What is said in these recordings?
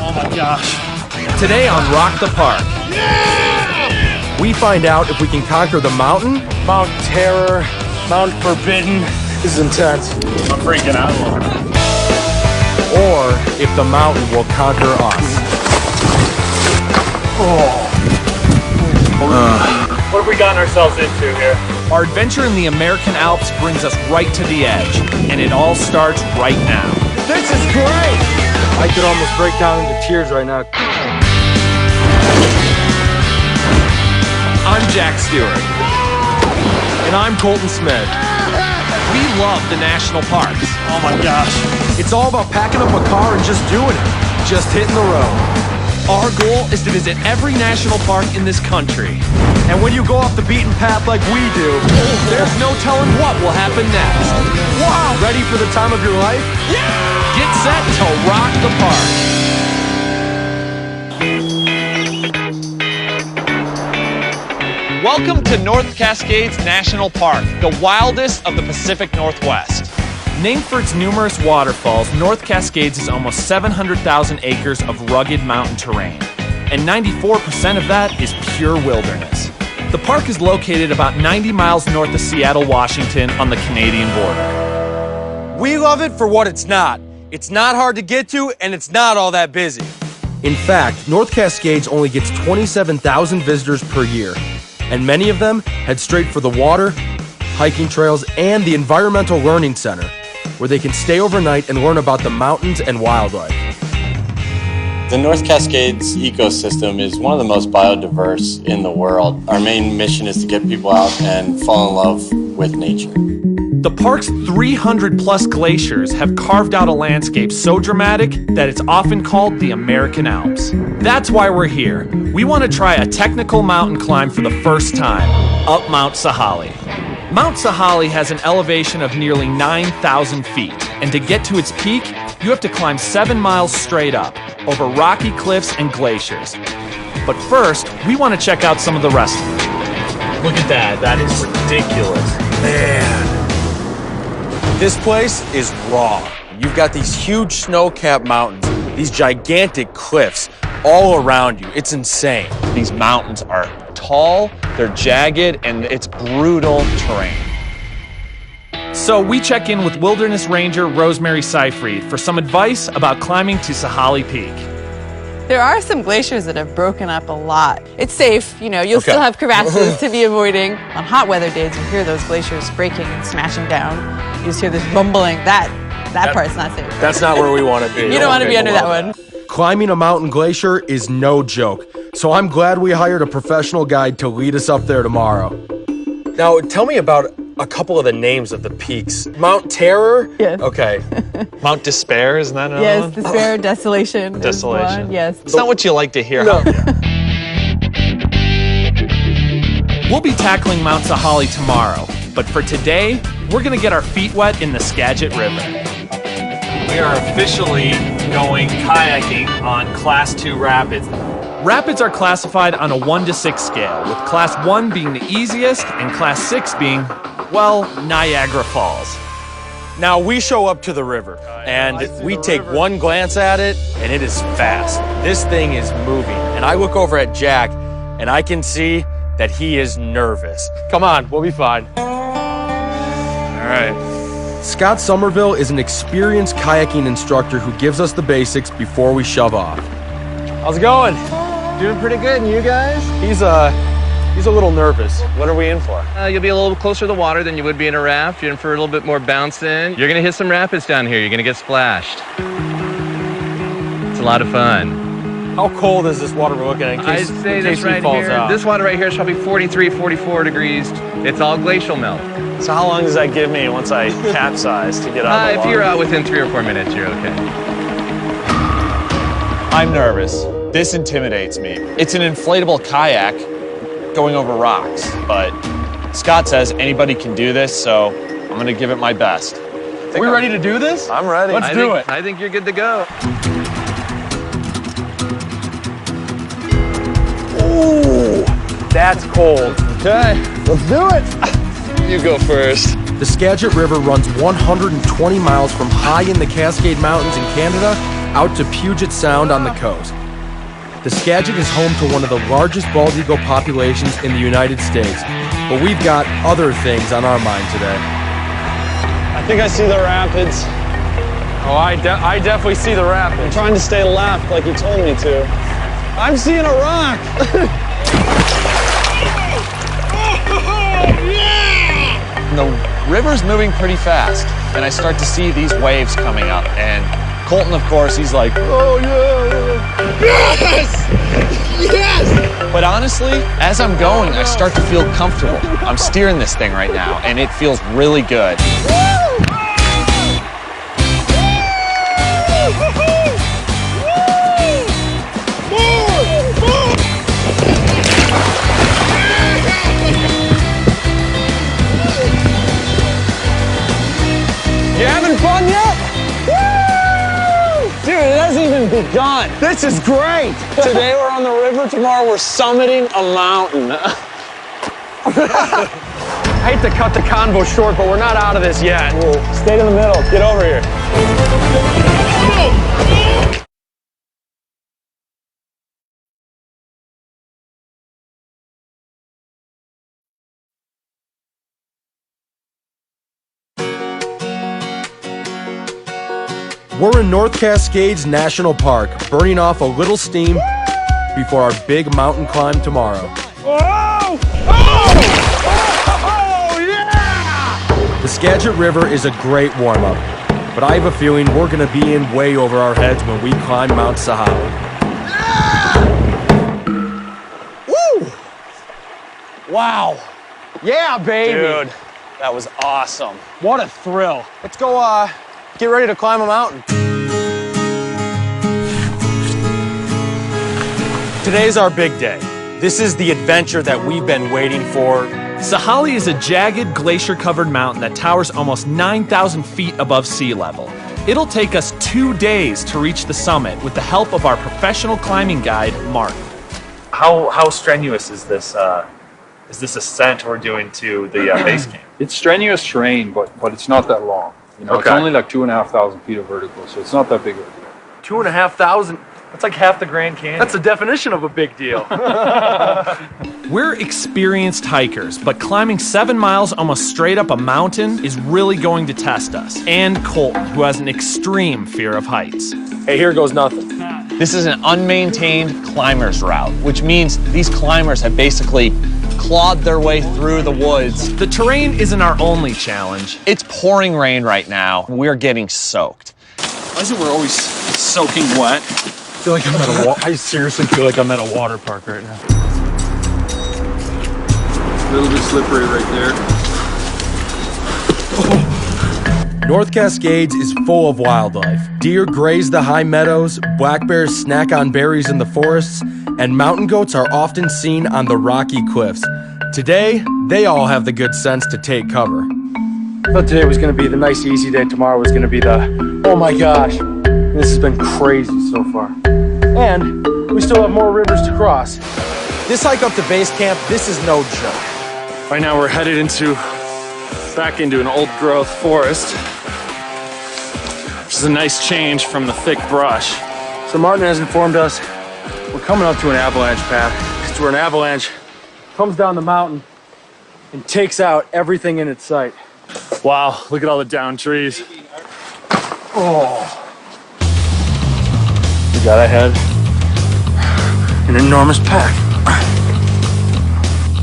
Oh my gosh. Today on Rock the Park, we find out if we can conquer the mountain, Mount Terror, Mount Forbidden. This is intense. I'm freaking out. or if the mountain will conquer us. What have we gotten ourselves into here? Our adventure in the American Alps brings us right to the edge, and it all starts right now. This is great! I could almost break down into tears right now. I'm Jack Stewart. And I'm Colton Smith. We love the national parks. Oh my gosh. It's all about packing up a car and just doing it. Just hitting the road. Our goal is to visit every national park in this country. And when you go off the beaten path like we do, There's no telling what will happen next. wow, ready for the time of your life? Get set to rock the park. Welcome to North Cascades National Park, the wildest of the Pacific Northwest. Named for its numerous waterfalls, North Cascades is almost 700,000 acres of rugged mountain terrain, and 94% of that is pure wilderness. The park is located about 90 miles north of Seattle, Washington, on the Canadian border. We love it for what it's not. It's not hard to get to, and it's not all that busy. In fact, North Cascades only gets 27,000 visitors per year, and many of them head straight for the water, hiking trails, and the Environmental Learning Center, where they can stay overnight and learn about the mountains and wildlife. The North Cascades ecosystem is one of the most biodiverse in the world. Our main mission is to get people out and fall in love with nature. The park's 300 plus glaciers have carved out a landscape so dramatic that it's often called the American Alps. That's why we're here. We want to try a technical mountain climb for the first time, up Mount Sahaly. Mount Sahaly has an elevation of nearly 9,000 feet, and to get to its peak, you have to climb 7 miles straight up, over rocky cliffs and glaciers. But first, we want to check out some of the rest of it. Look at that. That is ridiculous. Man, this place is raw. You've got these huge snow-capped mountains, these gigantic cliffs all around you. It's insane. These mountains are tall, they're jagged, and it's brutal terrain. So we check in with Wilderness Ranger Rosemary Seyfried for some advice about climbing to Sahaly Peak. There are some glaciers that have broken up a lot. It's safe, you'll still have crevasses to be avoiding. On hot weather days, you hear those glaciers breaking and smashing down. You just hear this rumbling. That part's not safe. That's not where we want to be. You don't want to be under that one. Climbing a mountain glacier is no joke, so I'm glad we hired a professional guide to lead us up there tomorrow. Now, tell me about a couple of the names of the peaks. Mount Terror? Yes. Okay. Mount Despair, isn't that another Yes, one? despair, desolation. is Desolation. one, yes. It's not what you like to hear. No. We'll be tackling Mount Sahaly tomorrow, but for today, we're gonna get our feet wet in the Skagit River. We are officially going kayaking on Class 2 rapids. Rapids are classified on a 1 to 6 scale, with Class 1 being the easiest and Class 6 being, well, Niagara Falls. Now, we show up to the river, and we take one glance at it, and it is fast. This thing is moving. And I look over at Jack, and I can see that he is nervous. Come on, we'll be fine. All right. Scott Somerville is an experienced kayaking instructor who gives us the basics before we shove off. How's it going? Doing pretty good, and you guys? He's a little nervous. What are we in for? You'll be a little closer to the water than you would be in a raft. You're in for a little bit more bouncing. You're gonna hit some rapids down here. You're gonna get splashed. It's a lot of fun. How cold is this water we're looking at in I'd case, say in this case right he falls here, out? this water right here is probably 43, 44 degrees. It's all glacial melt. So how long does that give me once I capsize to get out of the If water? you're out within 3 or 4 minutes, you're okay. I'm nervous. This intimidates me. It's an inflatable kayak going over rocks, but Scott says anybody can do this, so I'm gonna give it my best. Are we ready to do this? I'm ready. Let's do it. I think you're good to go. Ooh, that's cold. Okay, let's do it. You go first. The Skagit River runs 120 miles from high in the Cascade Mountains in Canada out to Puget Sound on the coast. The Skagit is home to one of the largest bald eagle populations in the United States, but we've got other things on our mind today. I think I see the rapids. Oh, I definitely see the rapids. I'm trying to stay left like you told me to. I'm seeing a rock. The river's moving pretty fast, and I start to see these waves coming up, and Colton, of course, he's like, oh yeah, yes, yes! But honestly, as I'm going, I start to feel comfortable. I'm steering this thing right now, and it feels really good. You having fun yet? Woo! Dude, it hasn't even begun. This is great. Today we're on the river, tomorrow we're summiting a mountain. I hate to cut the convo short, but we're not out of this yet. Stay in the middle, get over here. We're in North Cascades National Park, burning off a little steam before our big mountain climb tomorrow. Oh! Oh! Oh, yeah! The Skagit River is a great warm-up, but I have a feeling we're going to be in way over our heads when we climb Mount Sahara. Woo! Wow. Yeah, baby. Dude, that was awesome. What a thrill. Let's go, get ready to climb a mountain. Today's our big day. This is the adventure that we've been waiting for. Sahali is a jagged, glacier-covered mountain that towers almost 9,000 feet above sea level. It'll take us 2 days to reach the summit with the help of our professional climbing guide, Mark. How strenuous is this ascent we're doing to the base camp? It's strenuous terrain, but it's not that long. You know, Okay. It's only like 2,500 feet of vertical, so it's not that big of a deal. 2,500. That's like half the Grand Canyon. That's the definition of a big deal. We're experienced hikers, but climbing 7 miles almost straight up a mountain is really going to test us. And Colton, who has an extreme fear of heights. Hey, here goes nothing. This is an unmaintained climber's route, which means these climbers have basically clawed their way through the woods. The terrain isn't our only challenge. It's pouring rain right now. We're getting soaked. Why is it we're always soaking wet? I feel like I'm at I seriously feel like I'm at a water park right now. A little bit slippery right there. North Cascades is full of wildlife. Deer graze the high meadows, black bears snack on berries in the forests, and mountain goats are often seen on the rocky cliffs. Today, they all have the good sense to take cover. I thought today was going to be the nice, easy day. Tomorrow was going to be the, oh my gosh, this has been crazy so far. And we still have more rivers to cross. This hike up to base camp, this is no joke. Right now we're headed back into an old growth forest, which is a nice change from the thick brush. So Martin has informed us we're coming up to an avalanche path. It's where an avalanche comes down the mountain and takes out everything in its sight. Wow, look at all the downed trees. Oh. We got ahead an enormous pack.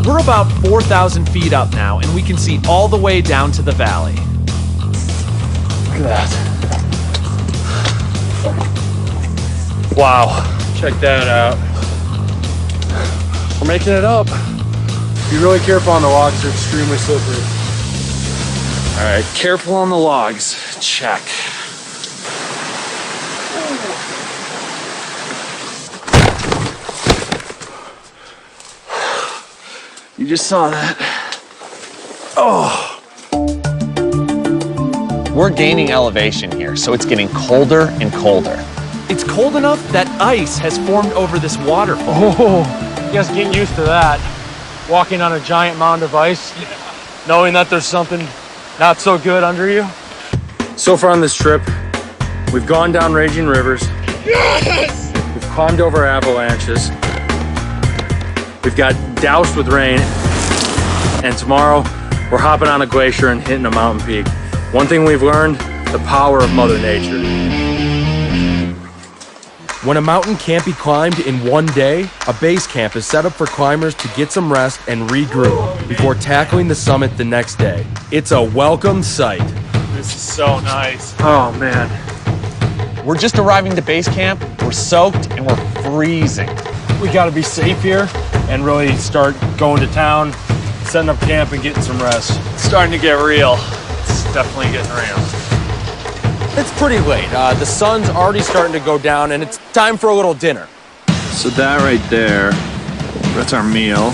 We're about 4,000 feet up now, and we can see all the way down to the valley. Look at that. Wow, check that out. We're making it up. Be really careful on the logs, they're extremely slippery. All right, careful on the logs. Check. You just saw that. Oh. We're gaining elevation here, so it's getting colder and colder. It's cold enough that ice has formed over this waterfall. Oh, you guys getting used to that. Walking on a giant mound of ice, knowing that there's something not so good under you. So far on this trip, we've gone down raging rivers, Yes! We've climbed over avalanches. We've got doused with rain. And tomorrow, we're hopping on a glacier and hitting a mountain peak. One thing we've learned, the power of Mother Nature. When a mountain can't be climbed in one day, a base camp is set up for climbers to get some rest and regroup before tackling the summit the next day. It's a welcome sight. This is so nice. Oh, man. We're just arriving to base camp, we're soaked, and we're freezing. We gotta be safe here and really start going to town, setting up camp and getting some rest. It's starting to get real. It's definitely getting real. It's pretty late. The sun's already starting to go down, and it's time for a little dinner. So that right there, that's our meal.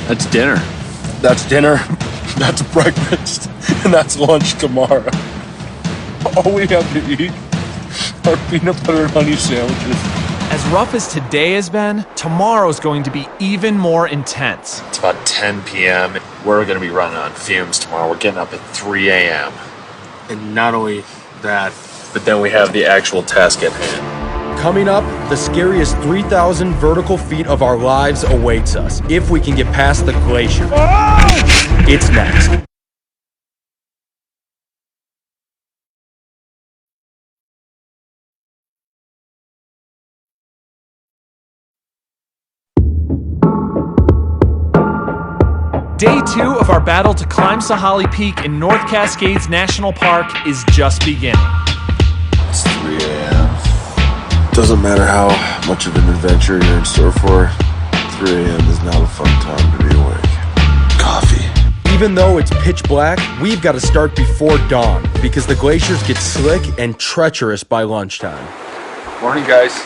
That's dinner. That's dinner, that's breakfast, and that's lunch tomorrow. All we have to eat are peanut butter and honey sandwiches. As rough as today has been, tomorrow's going to be even more intense. It's about 10 p.m. We're going to be running on fumes tomorrow. We're getting up at 3 a.m. And not only that, But then we have the actual task at hand. Coming up, the scariest 3,000 vertical feet of our lives awaits us if we can get past the glacier. It's next. Day 2 of our battle to climb Sahalee Peak in North Cascades National Park is just beginning. It's 3 a.m. Doesn't matter how much of an adventure you're in store for, 3 a.m. is not a fun time to be awake. Coffee. Even though it's pitch black, we've got to start before dawn because the glaciers get slick and treacherous by lunchtime. Morning, guys.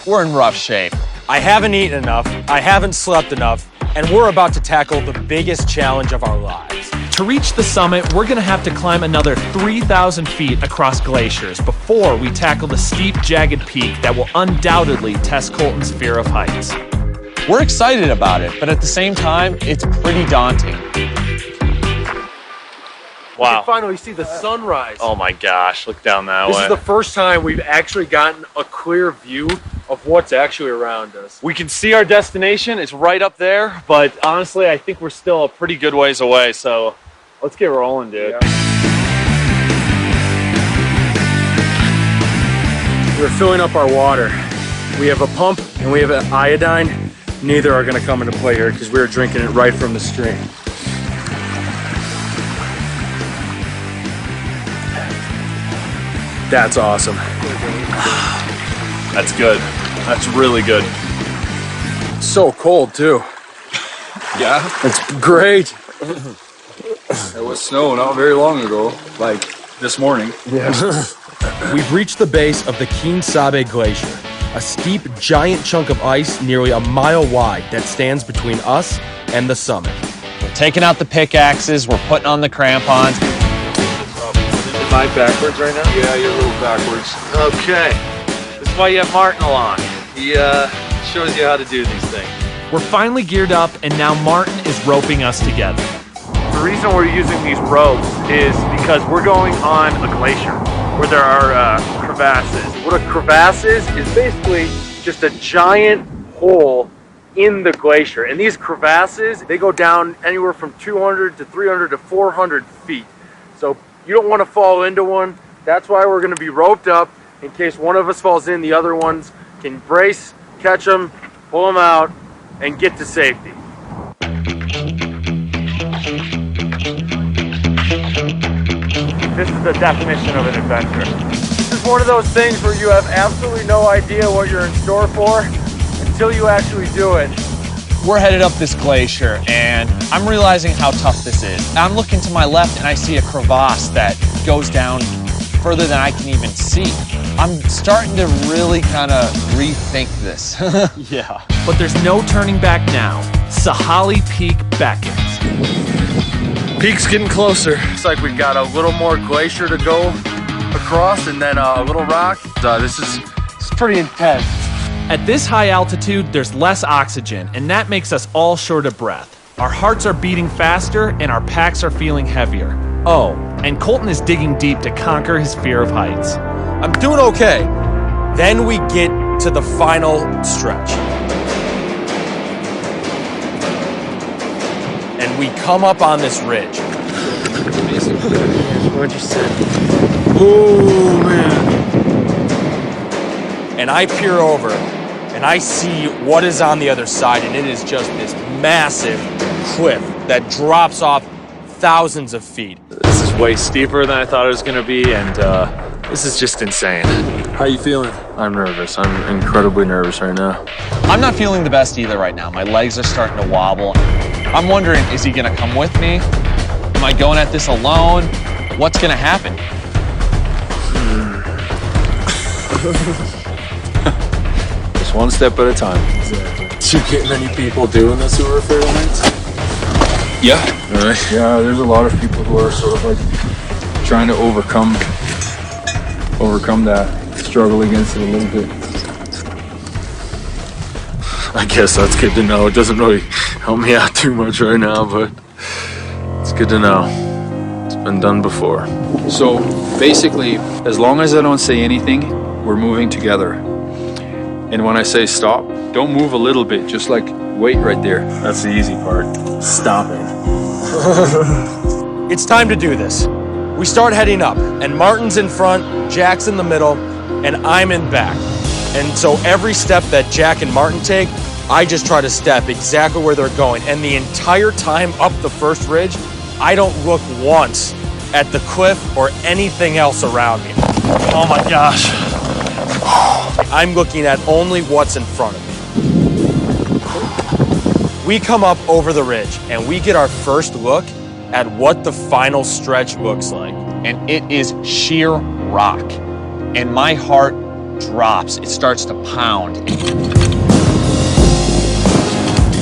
We're in rough shape. I haven't eaten enough, I haven't slept enough, and we're about to tackle the biggest challenge of our lives. To reach the summit, we're gonna have to climb another 3,000 feet across glaciers before we tackle the steep, jagged peak that will undoubtedly test Colton's fear of heights. We're excited about it, but at the same time, it's pretty daunting. Wow. Finally see the sunrise. Oh my gosh, look down that way. This is the first time we've actually gotten a clear view of what's actually around us. We can see our destination, it's right up there, but honestly, I think we're still a pretty good ways away, so let's get rolling, dude. Yeah. We're filling up our water. We have a pump and we have an iodine. Neither are gonna come into play here because we're drinking it right from the stream. That's awesome. That's good. That's really good. It's so cold too. Yeah, It's great. it was snow not very long ago, like this morning. We've reached the base of the Quien Glacier, a steep, giant chunk of ice nearly a mile wide that stands between us and the summit. We're taking out the pickaxes, we're putting on the crampons. Am I backwards right now? Yeah, you're a little backwards. Okay. This is why you have Martin along. He shows you how to do these things. We're finally geared up, and now Martin is roping us together. The reason we're using these ropes is because we're going on a glacier where there are crevasses. What a crevasse is basically just a giant hole in the glacier. And these crevasses, they go down anywhere from 200 to 300 to 400 feet. So you don't want to fall into one. That's why we're going to be roped up in case one of us falls in, the other ones can brace, catch them, pull them out, and get to safety. This is the definition of an adventure. This is one of those things where you have absolutely no idea what you're in store for until you actually do it. We're headed up this glacier, and I'm realizing how tough this is. I'm looking to my left, and I see a crevasse that goes down further than I can even see. I'm starting to really kind of rethink this. Yeah. But there's no turning back now. Sahalee Peak beckons. Peak's getting closer. Looks like we've got a little more glacier to go across and then a little rock. This is pretty intense. At this high altitude, there's less oxygen, and that makes us all short of breath. Our hearts are beating faster, and our packs are feeling heavier. Oh, and Colton is digging deep to conquer his fear of heights. I'm doing okay. Then we get to the final stretch. And we come up on this ridge. What'd you say? Oh, man. And I peer over, and I see what is on the other side, and it is just this massive cliff that drops off thousands of feet. This is way steeper than I thought it was going to be, and this is just insane. How you feeling? I'm nervous. I'm incredibly nervous right now. I'm not feeling the best either right now. My legs are starting to wobble. I'm wondering, is he gonna come with me? Am I going at this alone? What's gonna happen? Just one step at a time. Exactly. Do you get many people doing this who are afraid of heights? Yeah. Really? Yeah, there's a lot of people who are sort of like trying to overcome that, struggle against it a little bit. I guess that's good to know. It doesn't really help me out too much right now, but it's good to know. It's been done before. So basically, as long as I don't say anything, we're moving together. And when I say stop, don't move a little bit, just like wait right there. That's the easy part. Stopping. It's time to do this. We start heading up, and Martin's in front, Jack's in the middle, and I'm in back. And so every step that Jack and Martin take, I just try to step exactly where they're going. And the entire time up the first ridge, I don't look once at the cliff or anything else around me. Oh my gosh. I'm looking at only what's in front of me. We come up over the ridge and we get our first look at what the final stretch looks like. And it is sheer rock. And my heart drops. It starts to pound.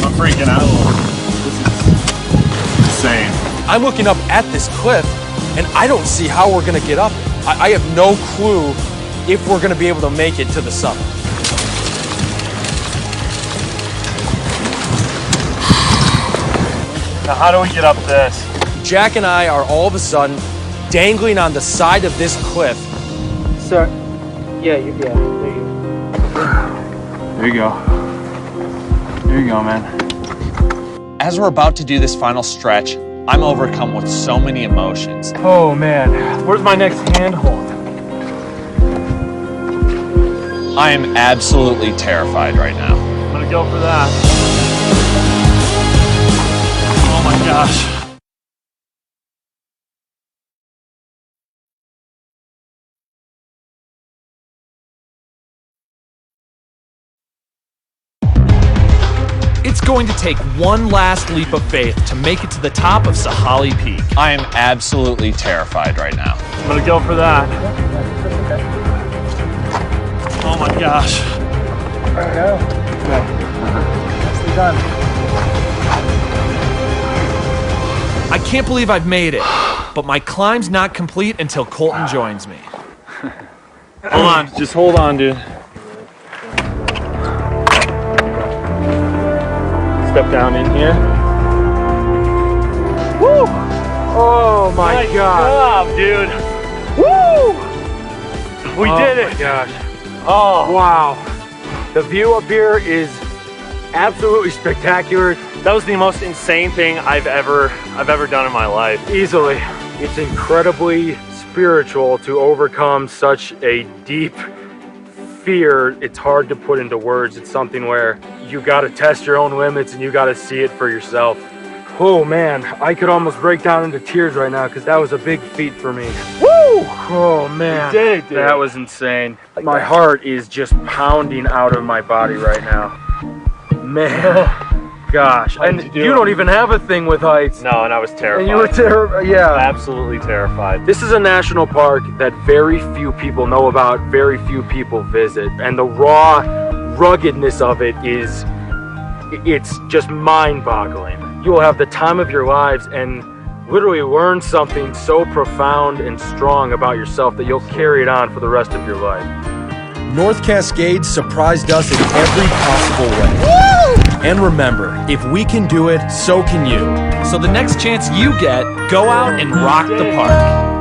I'm freaking out a little. This is insane. I'm looking up at this cliff, and I don't see how we're gonna get up. I have no clue if we're gonna be able to make it to the summit. Now, how do we get up this? Jack and I are all of a sudden dangling on the side of this cliff. Sir, yeah, there you go. There you go, man. As we're about to do this final stretch, I'm overcome with so many emotions. Oh, man. Where's my next handhold? I am absolutely terrified right now. I'm gonna go for that. Oh my gosh. It's going to take one last leap of faith to make it to the top of Sahali Peak. I am absolutely terrified right now. I'm gonna go for that. Oh my gosh. There we go. Nicely done. I can't believe I've made it, but my climb's not complete until Colton joins me. Hold on, just hold on, dude. Step down in here. Woo! Oh my Nice god, job, dude. Woo! We did it! Oh my gosh. Oh wow! The view up here is absolutely spectacular. That was the most insane thing I've ever done in my life. Easily. It's incredibly spiritual to overcome such a deep fear. It's hard to put into words. It's something where you got to test your own limits and you got to see it for yourself. Oh man, I could almost break down into tears right now because that was a big feat for me. Woo! Oh man, You did it, dude. that was insane. My heart is just pounding out of my body right now. Man, gosh, and you don't even have a thing with heights. No, and I was terrified. And you were terrified, yeah. Absolutely terrified. This is a national park that very few people know about, very few people visit, and the raw ruggedness of it is, it's just mind-boggling. You will have the time of your lives and literally learn something so profound and strong about yourself that you'll carry it on for the rest of your life. North Cascades surprised us in every possible way. Woo! And remember, if we can do it, so can you. So the next chance you get, go out and rock the park.